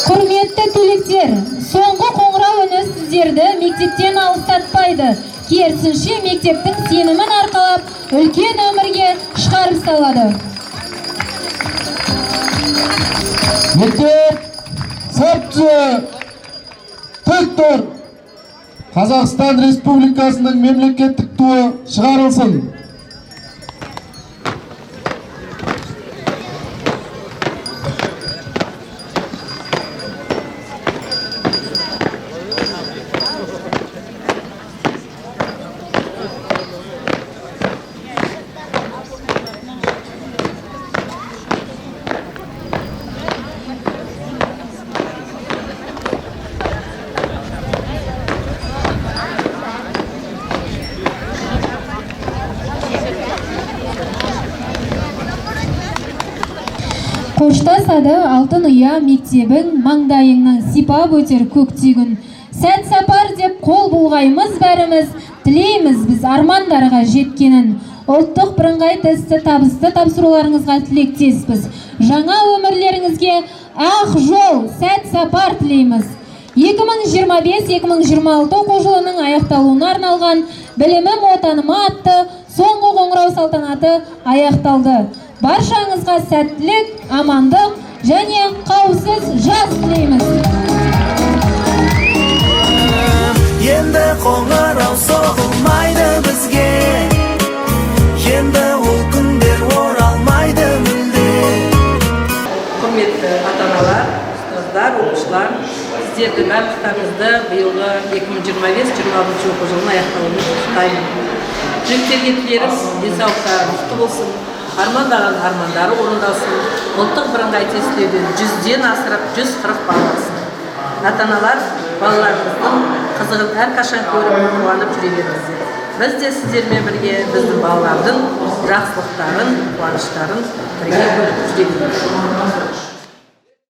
Құрметті түлектер, соңғы қоңырау үні сіздерді мектептен алыстатпайды. Керісінше мектептің сенімін арқалап, үлкен өмірге шығарып салады. Мектеп сартшы тік тұр. Қазақстан Республикасының мемлекеттік туы шығарылсын. Қоштасады алтын ұя мектебің, маңдайыңнан сипап өтер көктегін. Сәт сапар деп қол бұлғаймыз бәріміз, тілейміз біз армандарға жеткенін. Ұлттық бірыңғай тестті табысты тапсыруларыңызға тілектеспіз. Жаңа өмірлеріңізге ақ жол, сәт сапар тілейміз. 2025-2026 оқу жылының аяқталуына арналған білімім отаныма атты соңғы қоңырау салтанаты аяқталды. Баршаңызға сәттілік, амандық және қауіпсіз жаз тілейміз. Енді қоңырау соғылмайды бізге, енді ол күндер оралмайды мүлде. Құрметті ата-аналар, ұстаздар, оқушылар, сіздерді барлықтарыңызды биылғы 2025-2026 оқу жылының аяқталуымен құттықтаймын. Түлектерге тілерім денсаулықтары мықты болсын, армандаған армандары орындалсын, ұлттық бірыңғай тестілеуден 100-ден асырып 140 балл алсын. Ата-аналар, балаларымыздың қызығын әрқашан көріп қуанып жүре беріңіздер. Біз де сіздермен бірге біздің балалардың жақсылықтарын, қуаныштарын бірге көріп жүре береміз.